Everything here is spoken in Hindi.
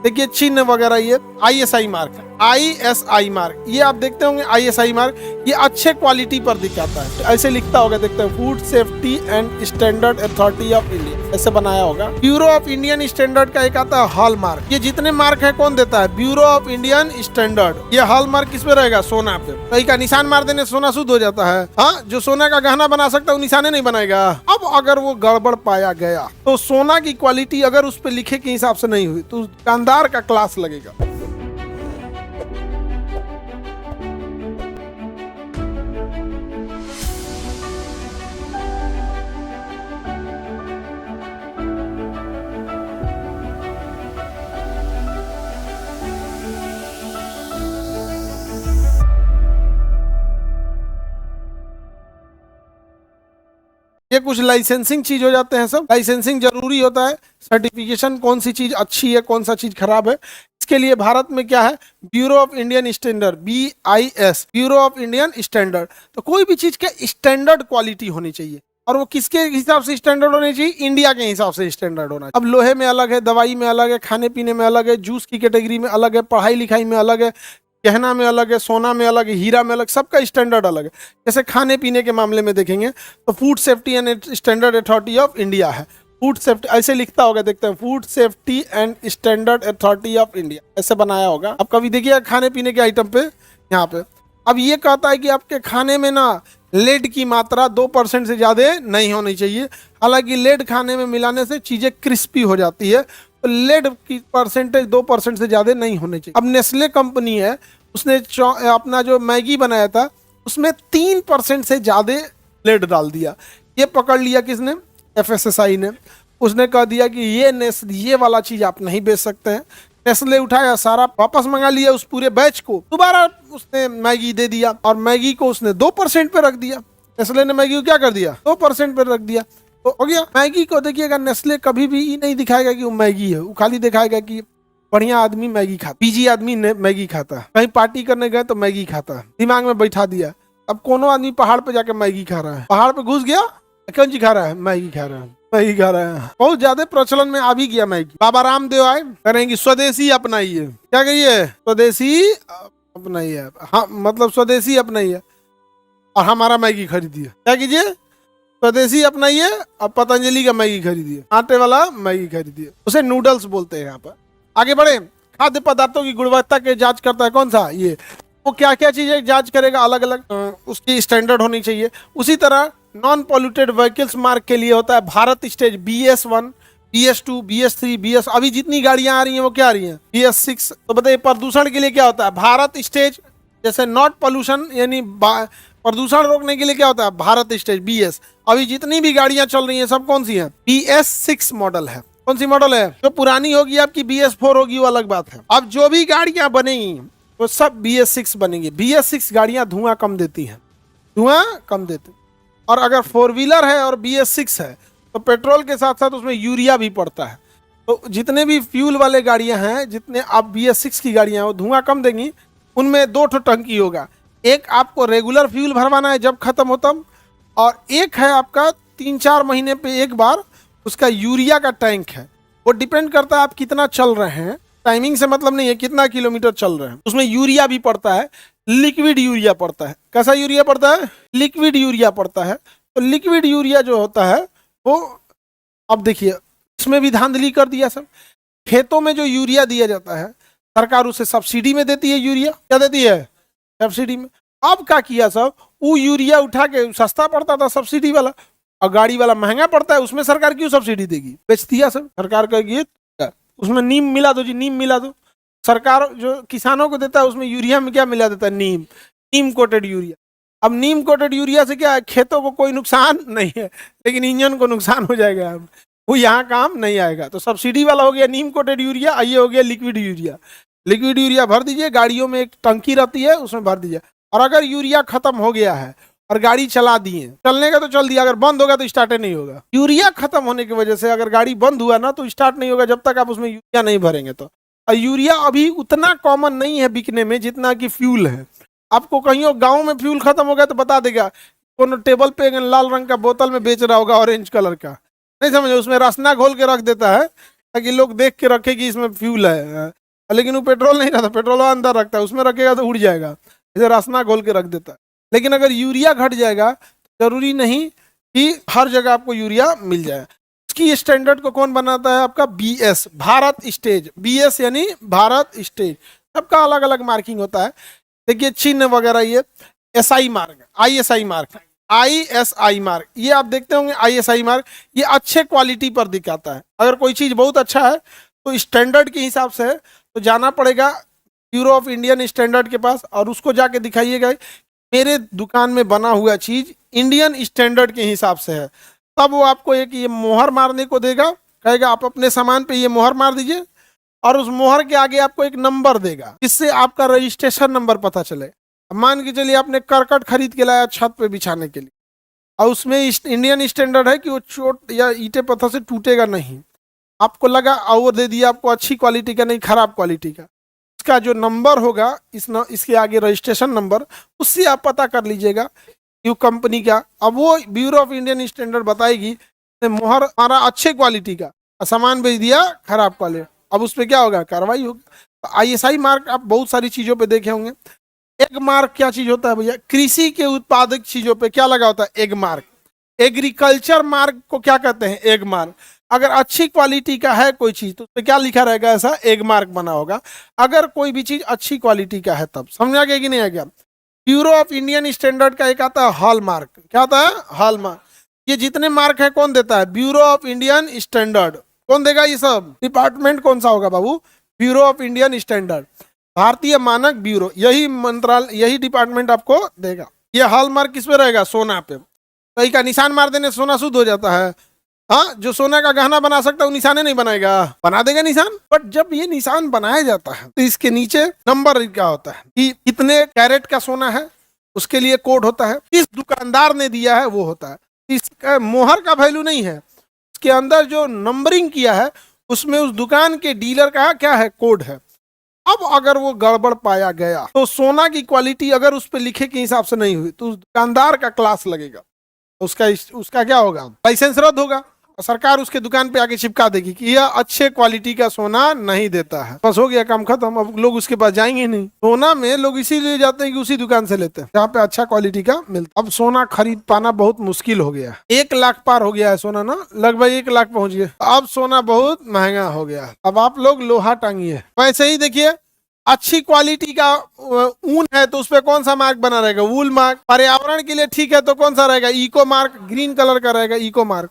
देखिए चिन्ह वगैरह ये ISI मार्क है, ISI मार्क, ये आप देखते होंगे ISI मार्क, ये अच्छे क्वालिटी पर दिखाता है। ऐसे लिखता होगा, देखते हैं, food safety and standard authority of India, ऐसे बनाया होगा। ब्यूरो ऑफ इंडियन स्टैंडर्ड का एक आता है हॉल मार्क। ये जितने मार्क है कौन देता है? Bureau of Indian standard. ये हॉल मार्क किस पे रहेगा? सोना पे। कहीं का निशान मार देने सोना शुद्ध हो जाता है। हाँ, जो सोना का गहना बना सकता है वो निशाने नहीं बनाएगा। अब अगर वो गड़बड़ पाया गया तो सोना की क्वालिटी अगर उस पर लिखे के हिसाब से नहीं हुई तो दुकानदार का क्लास लगेगा। ये कुछ लाइसेंसिंग चीज हो जाते हैं। सब लाइसेंसिंग जरूरी होता है, सर्टिफिकेशन कौन सी चीज अच्छी है कौन सा चीज खराब है। इसके लिए भारत में क्या है? Bureau of Indian standard, BIS, bureau of Indian standard. तो कोई भी चीज के स्टैंडर्ड क्वालिटी होनी चाहिए, और वो किसके हिसाब से स्टैंडर्ड होनी चाहिए? इंडिया के हिसाब से स्टैंडर्ड होना चाहिए। अब लोहे में अलग है, दवाई में अलग है, खाने पीने में अलग है, जूस की कैटेगरी में अलग है, पढ़ाई लिखाई में अलग है, गहना में अलग है, सोना में अलग है, हीरा में अलग, सबका स्टैंडर्ड अलग है। जैसे खाने पीने के मामले में देखेंगे तो food safety and standard authority of India है। फूड सेफ्टी ऐसे लिखता होगा, देखते हैं, food safety and standard authority of India, ऐसे बनाया होगा। अब कभी देखिए खाने पीने के आइटम पे यहाँ पे, अब ये कहता है कि आपके खाने में ना लेड की मात्रा 2% से ज्यादा नहीं होनी चाहिए। हालांकि लेड खाने में मिलाने से चीजें क्रिस्पी हो जाती है, तो लेड की परसेंटेज 2% से ज्यादा नहीं होने चाहिए। अब नेस्ले कंपनी है, उसने अपना जो मैगी बनाया था उसमें 3% से ज्यादा लेड डाल दिया। ये पकड़ लिया किसने? FSSAI ने। उसने कह दिया कि ये वाला चीज आप नहीं बेच सकते हैं। नेस्ले उठाया, सारा वापस मंगा लिया, उस पूरे बैच को दोबारा उसने मैगी दे दिया, और मैगी को उसने 2% पे रख दिया। नेस्ले ने मैगी को क्या कर दिया? 2% पे रख दिया, तो हो गया। मैगी को देखिएगा, नेस्ले कभी भी ये नहीं दिखाएगा कि वो मैगी है, वो खाली दिखाएगा कि बढ़िया आदमी मैगी खाता, पीजी आदमी मैगी खाता है, कहीं पार्टी करने गए तो मैगी खाता है, दिमाग में बैठा दिया। अब कोनो आदमी पहाड़ पे जाके मैगी खा रहा है, पहाड़ पे घुस गया, कौन सी खा रहा है? मैगी खा रहा है, मैगी खा रहा है। बहुत ज्यादा प्रचलन में आ भी गया मैगी। बाबा रामदेव आए, करेंगे स्वदेशी अपनाइए। क्या कहिए? स्वदेशी अपनाइए। हाँ, मतलब स्वदेशी अपनाइए और हमारा मैगी खरीदिए। क्या कीजिए? स्वदेशी अपनाइए और पतंजलि का मैगी खरीदिए, आटे वाला मैगी खरीदिए। उसे नूडल्स बोलते हैं। यहाँ पर आगे बढ़े। खाद्य पदार्थों की गुणवत्ता के जांच करता है कौन सा? ये। वो क्या क्या चीजें जांच करेगा? अलग अलग उसकी स्टैंडर्ड होनी चाहिए। उसी तरह नॉन पॉल्यूटेड व्हीकल्स मार्क के लिए होता है Bharat stage, BS1, BS2, BS3, BS, अभी जितनी गाड़ियां आ रही हैं वो क्या आ रही हैं? BS6। तो बताइए प्रदूषण के लिए क्या होता है? भारत स्टेज। जैसे नॉट पोल्यूशन यानी प्रदूषण रोकने के लिए क्या होता है? Bharat stage, BS। अभी जितनी भी गाड़ियां चल रही हैं सब कौन सी हैं? BS6 मॉडल है। कौन सी मॉडल है? जो पुरानी होगी आपकी BS4 होगी, वो अलग बात है। अब जो भी गाड़ियां बनेंगी वो सब BS6 बनेंगी। BS6 गाड़ियां धुआं कम देती हैं, धुआं कम देती। और अगर 4 व्हीलर है और BS6 है तो पेट्रोल के साथ साथ उसमें यूरिया भी पड़ता है। तो जितने भी फ्यूल वाले गाड़ियां हैं, जितने आप BS6 की गाड़ियां हैं, वो धुआं कम देंगी। उनमें 2 टंकी होगा, एक आपको रेगुलर फ्यूल भरवाना है जब खत्म हो तब, और एक है आपका 3-4 महीने पे एक बार उसका यूरिया का टैंक है। वो डिपेंड करता है आप कितना चल रहे हैं, टाइमिंग से मतलब नहीं है, कितना किलोमीटर चल रहे हैं। उसमें यूरिया भी पड़ता है, लिक्विड यूरिया पड़ता है। कैसा यूरिया पड़ता है? लिक्विड यूरिया पड़ता है। तो लिक्विड यूरिया जो होता है वो, अब देखिए इसमें भी धांधली कर दिया सब। खेतों में जो यूरिया दिया जाता है सरकार उसे सब्सिडी में देती है। यूरिया क्या देती है? सब्सिडी में। अब क्या किया सब, वो यूरिया उठा के, सस्ता पड़ता था सब्सिडी वाला और गाड़ी वाला महंगा पड़ता है, उसमें सरकार क्यों सब्सिडी देगी? बेच दिया सब। सरकार कहेगी उसमें नीम मिला दो जी, नीम मिला दो। सरकार जो किसानों को देता है उसमें यूरिया में क्या मिला देता है? नीम, नीम कोटेड यूरिया। अब नीम कोटेड यूरिया से क्या है? खेतों को कोई नुकसान नहीं है, लेकिन इंजन को नुकसान हो जाएगा। अब वो यहाँ काम नहीं आएगा। तो सब्सिडी वाला हो गया नीम कोटेड यूरिया, ये हो गया लिक्विड यूरिया। लिक्विड यूरिया भर दीजिए, गाड़ियों में एक टंकी रहती है उसमें भर दीजिए। और अगर यूरिया खत्म हो गया है और गाड़ी चला दिए, चलने का तो चल दिया, अगर बंद होगा तो स्टार्ट नहीं होगा। यूरिया खत्म होने की वजह से अगर गाड़ी बंद हुआ ना तो स्टार्ट नहीं होगा जब तक आप उसमें यूरिया नहीं भरेंगे। तो और यूरिया अभी उतना कॉमन नहीं है बिकने में जितना कि फ्यूल है। आपको कहीं गाँव में फ्यूल खत्म हो गया तो बता देगा, कोनो टेबल पे लाल रंग का बोतल में बेच रहा होगा ऑरेंज कलर का, नहीं समझे, उसमें रसना घोल के रख देता है ताकि लोग देख के रखे कि इसमें फ्यूल है, लेकिन वो पेट्रोल नहीं रहता, पेट्रोल अंदर रखता है, उसमें रखेगा तो उड़ जाएगा, जैसे रासना घोल के रख देता है। लेकिन अगर यूरिया घट जाएगा, जरूरी नहीं कि हर जगह आपको यूरिया मिल जाए। उसकी स्टैंडर्ड को कौन बनाता है? आपका बीएस, भारत स्टेज। बीएस यानी भारत स्टेज। सबका अलग अलग मार्किंग होता है। देखिए चिन्ह वगैरह, ये SI mark, ISI mark, ISI mark, ये आप देखते होंगे आईएसआई मार्क, ये अच्छे क्वालिटी पर दिखाता है। अगर कोई चीज बहुत अच्छा है तो स्टैंडर्ड के हिसाब से है, तो जाना पड़ेगा ब्यूरो ऑफ इंडियन स्टैंडर्ड के पास और उसको जाके दिखाइएगा मेरे दुकान में बना हुआ चीज इंडियन स्टैंडर्ड के हिसाब से है। तब वो आपको एक ये मोहर मारने को देगा, कहेगा आप अपने सामान पे ये मोहर मार दीजिए, और उस मोहर के आगे आपको एक नंबर देगा, जिससे आपका रजिस्ट्रेशन नंबर पता चले। अब मान के चलिए आपने करकट खरीद के लाया छत पे बिछाने के लिए, और उसमें इंडियन स्टैंडर्ड है कि वो चोट या ईंटे पत्थर से टूटेगा नहीं, आपको लगा और वो दे दिया आपको अच्छी क्वालिटी का, नहीं खराब क्वालिटी का, इसका जो नंबर होगा इसके आगे रजिस्ट्रेशन नंबर, उससे आप पता कर लीजिएगा यू कंपनी का। अब वो ब्यूरो ऑफ इंडियन स्टैंडर्ड बताएगी मोहर हमारा अच्छे क्वालिटी का, सामान भेज दिया खराब क्वालिटी, अब उस पर क्या होगा? कार्रवाई होगी। तो आईएसआई मार्क आप बहुत सारी चीजों पे देखे होंगे। एग मार्क क्या चीज होता है भैया? कृषि के उत्पादक चीजों पे क्या लगा होता है? Egg mark. एग्रीकल्चर मार्क को क्या कहते हैं? Egg mark. अगर अच्छी क्वालिटी का है कोई चीज तो उस पर क्या लिखा रहेगा? ऐसा एग मार्क बना होगा। अगर कोई भी चीज अच्छी क्वालिटी का है तब। समझ आ गया कि नहीं आ गया? ब्यूरो ऑफ इंडियन स्टैंडर्ड का एक आता है हॉल मार्क। क्या आता है? Hall mark. ये जितने मार्क है कौन देता है? Bureau of Indian standard. कौन देगा ये सब? डिपार्टमेंट कौन सा होगा बाबू? ब्यूरो ऑफ इंडियन स्टैंडर्ड, भारतीय मानक ब्यूरो, यही मंत्रालय, यही डिपार्टमेंट आपको देगा। ये हॉल मार्क किस पे रहेगा? सोना पे। कहीं का निशान मार देने सोना शुद्ध हो जाता है? हाँ, जो सोना का गहना बना सकता है वो निशाने नहीं बनाएगा? बना देगा निशान। बट जब ये निशान बनाया जाता है तो इसके नीचे नंबर क्या होता है कि कितने कैरेट का सोना है, उसके लिए कोड होता है, किस दुकानदार ने दिया है वो होता है। इसका मोहर का वैल्यू नहीं है, उसके अंदर जो नंबरिंग किया है उसमें उस दुकान के डीलर का क्या है? कोड है। अब अगर वो गड़बड़ पाया गया तो सोना की क्वालिटी अगर उस पर लिखे के हिसाब से नहीं हुई तो उस दुकानदार का क्लास लगेगा, उसका क्या होगा? लाइसेंस रद्द होगा और सरकार उसके दुकान पे आके चिपका देगी कि यह अच्छे क्वालिटी का सोना नहीं देता है। बस हो गया काम खत्म। अब लोग उसके पास जाएंगे नहीं। सोना में लोग इसीलिए जाते हैं कि उसी दुकान से लेते हैं जहाँ पे अच्छा क्वालिटी का मिलता। अब सोना खरीद पाना बहुत मुश्किल हो गया। 1 लाख पार हो गया है सोना ना, लगभग 1 लाख पहुंच गया। अब सोना बहुत महंगा हो गया। अब आप लोग लोहा टांगिए। वैसे ही देखिए, अच्छी क्वालिटी का ऊन है तो उस पर कौन सा मार्क बना रहेगा? वूल मार्क। पर्यावरण के लिए ठीक है तो कौन सा रहेगा? इको मार्क, ग्रीन कलर का रहेगा इको मार्क।